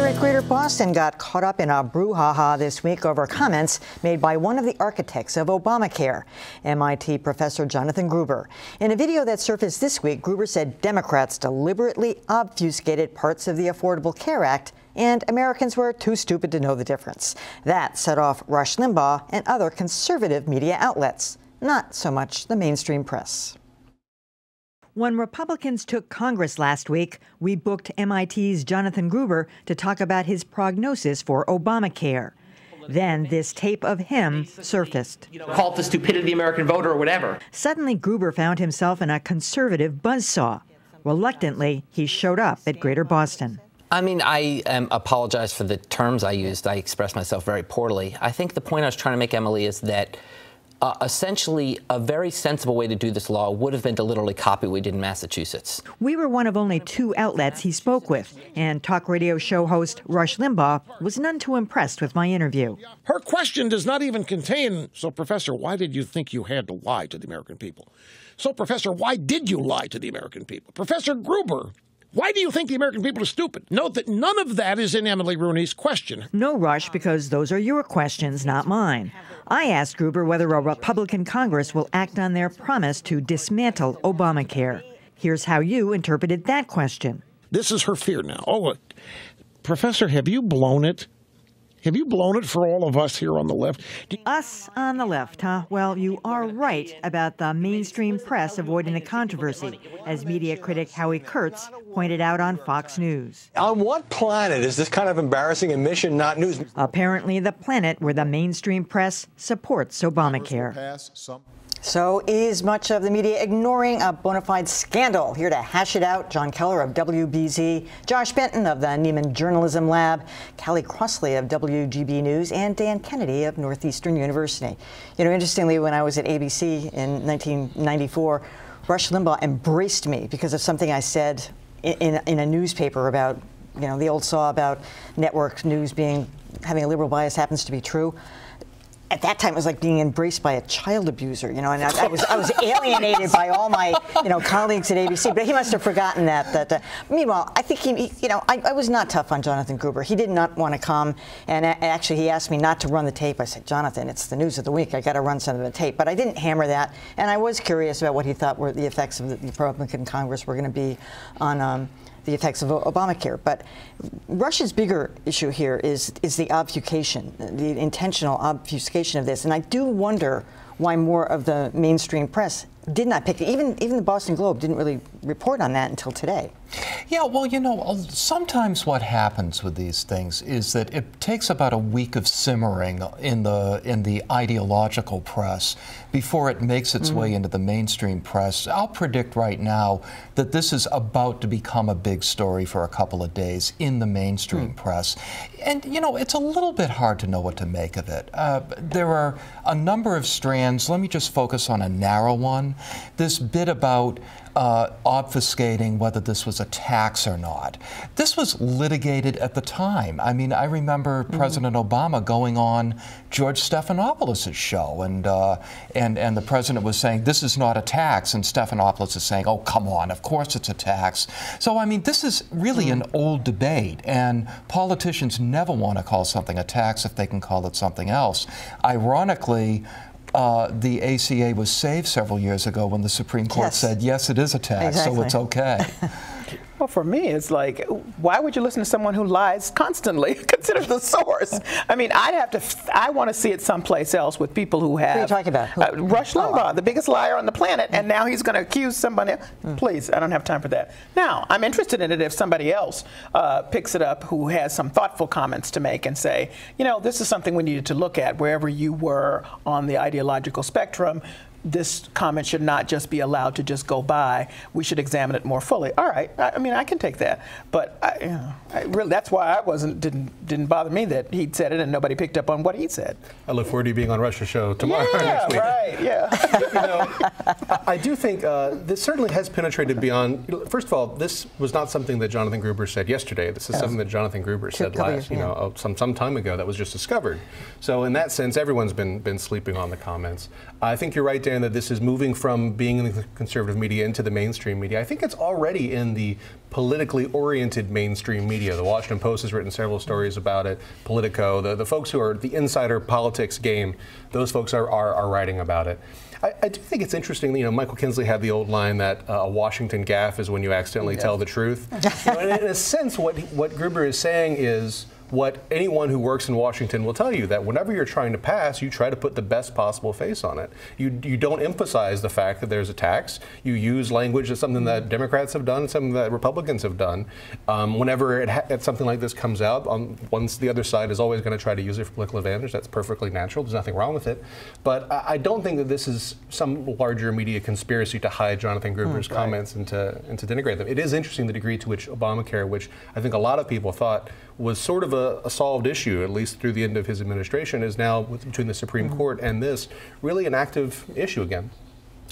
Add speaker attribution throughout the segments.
Speaker 1: at Greater Boston got caught up in a brouhaha this week over comments made by one of the architects of Obamacare, MIT professor Jonathan Gruber. In a video that surfaced this week, Gruber said Democrats deliberately obfuscated parts of the Affordable Care Act and Americans were too stupid to know the difference. That set off Rush Limbaugh and other conservative media outlets, not so much the mainstream press. When Republicans took Congress last week, we booked MIT's Jonathan Gruber to talk about his prognosis for Obamacare. Then this tape of him surfaced.
Speaker 2: Call it the stupidity of the American voter or whatever.
Speaker 1: Suddenly, Gruber found himself in a conservative buzzsaw. Reluctantly, he showed up at Greater Boston.
Speaker 3: I mean, I apologize for the terms I used. I expressed myself very poorly. I think the point I was trying to make, Emily, is that essentially, a very sensible way to do this law would have been to literally copy what we did in Massachusetts.
Speaker 1: We were one of only 2 outlets he spoke with, and talk radio show host Rush Limbaugh was none too impressed with my interview.
Speaker 4: Her question does not even contain, so, Professor, why did you think you had to lie to the American people? So, Professor, why did you lie to the American people? Professor Gruber, why do you think the American people are stupid? Note that none of that is in Emily Rooney's question.
Speaker 1: No, Rush, because those are your questions, not mine. I asked Gruber whether a Republican Congress will act on their promise to dismantle Obamacare. Here's how you interpreted that question.
Speaker 4: This is her fear now. Oh, Professor, have you blown it? Have you blown it for all of us here on the left?
Speaker 1: Us on the left, huh? Well, you are right about the mainstream press avoiding the controversy, as media critic Howie Kurtz pointed out on Fox News.
Speaker 5: On what planet is this kind of embarrassing admission not news?
Speaker 1: Apparently the planet where the mainstream press supports Obamacare. So is much of the media ignoring a bona fide scandal? Here to hash it out, John Keller of WBZ, Josh Benton of the Neiman Journalism Lab, Callie Crossley of WGB News, and Dan Kennedy of Northeastern University. You know, interestingly, when I was at ABC in 1994, Rush Limbaugh embraced me because of something I said in a newspaper about, you know, the old saw about network news having a liberal bias happens to be true. At that time, it was like being embraced by a child abuser, you know, and I was alienated by all my, you know, colleagues at ABC. But he must have forgotten that. Meanwhile, I think I was not tough on Jonathan Gruber. He did not want to come, and actually, he asked me not to run the tape. I said, Jonathan, it's the news of the week. I got to run some of the tape. But I didn't hammer that, and I was curious about what he thought were the effects of the Republican Congress were going to be on the effects of Obamacare. But Rush's bigger issue here is the obfuscation, the intentional obfuscation of this. And I do wonder why more of the mainstream press did not pick it. Even the Boston Globe didn't really report on that until today.
Speaker 6: Yeah, well, you know, sometimes what happens with these things is that it takes about a week of simmering in the ideological press before it makes its way into the mainstream press. I'll predict right now that this is about to become a big story for a couple of days in the mainstream press. And, you know, it's a little bit hard to know what to make of it. There are a number of strands. Let me just focus on a narrow one. This bit about obfuscating whether this was a tax or not. This was litigated at the time. I mean, I remember President Obama going on George Stephanopoulos' show, and the president was saying, this is not a tax, and Stephanopoulos is saying, oh, come on, of course it's a tax. So, I mean, this is really an old debate, and politicians never want to call something a tax if they can call it something else. Ironically, the ACA was saved several years ago when the Supreme Court said, yes, it is a tax, so it's okay.
Speaker 7: Well, for me, it's like, why would you listen to someone who lies constantly? Consider the source. I mean, I want to see it someplace else with people who have.
Speaker 1: Who are you talking about?
Speaker 7: Rush Limbaugh, the biggest liar on the planet, and now he's going to accuse somebody. Please, I don't have time for that. Now, I'm interested in it if somebody else picks it up who has some thoughtful comments to make and say, you know, this is something we needed to look at wherever you were on the ideological spectrum. This comment should not just be allowed to just go by. We should examine it more fully. All right, I mean, I can take that, but really, that's why didn't bother me that he'd said it and nobody picked up on what he said.
Speaker 8: I look forward to you being on Rush's show tomorrow.
Speaker 7: Yeah,
Speaker 8: next week.
Speaker 7: right. Yeah.
Speaker 8: You know, I do think this certainly has penetrated beyond. First of all, this was not something that Jonathan Gruber said yesterday. This is something that Jonathan Gruber said some time ago that was just discovered. So in that sense, everyone's been sleeping on the comments. I think you're right, Dan, that this is moving from being in the conservative media into the mainstream media. I think it's already in the politically oriented mainstream media. The Washington Post has written several stories about it. Politico, the folks who are the insider politics game, those folks are writing about it. I do think it's interesting, Michael Kinsley had the old line that a Washington gaffe is when you accidentally tell the truth. In a sense, what Gruber is saying is what anyone who works in Washington will tell you, that whenever you're trying to pass, you try to put the best possible face on it. You don't emphasize the fact that there's a tax. You use language that's something that Democrats have done, something that Republicans have done. Whenever something like this comes out, once the other side is always going to try to use it for political advantage. That's perfectly natural. There's nothing wrong with it. But I don't think that this is some larger media conspiracy to hide Jonathan Gruber's comments and to denigrate them. It is interesting the degree to which Obamacare, which I think a lot of people thought was sort of a solved issue, at least through the end of his administration, is now, between the Supreme Court and this, really an active issue again.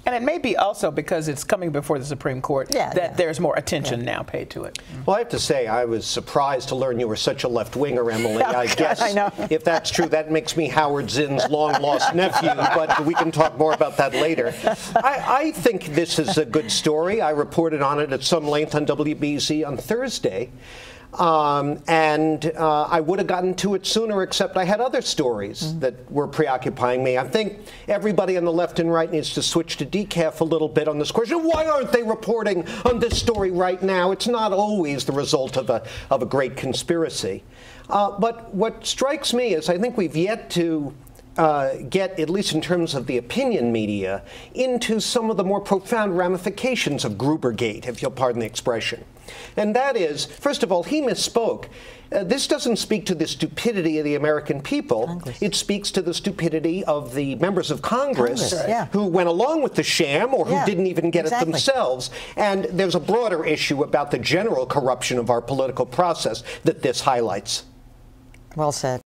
Speaker 7: And it may be also because it's coming before the Supreme Court that there's more attention now paid to it.
Speaker 9: Well, I have to say, I was surprised to learn you were such a left-winger, Emily. I guess if that's true, that makes me Howard Zinn's long-lost nephew, but we can talk more about that later. I think this is a good story. I reported on it at some length on WBZ on Thursday. I would have gotten to it sooner, except I had other stories that were preoccupying me. I think everybody on the left and right needs to switch to decaf a little bit on this question. Why aren't they reporting on this story right now? It's not always the result of a great conspiracy. But what strikes me is I think we've yet to get, at least in terms of the opinion media, into some of the more profound ramifications of Grubergate, if you'll pardon the expression. And that is, first of all, he misspoke. This doesn't speak to the stupidity of the American people. It speaks to the stupidity of the members of Congress who went along with the sham or who didn't even get it themselves. And there's a broader issue about the general corruption of our political process that this highlights.
Speaker 1: Well said.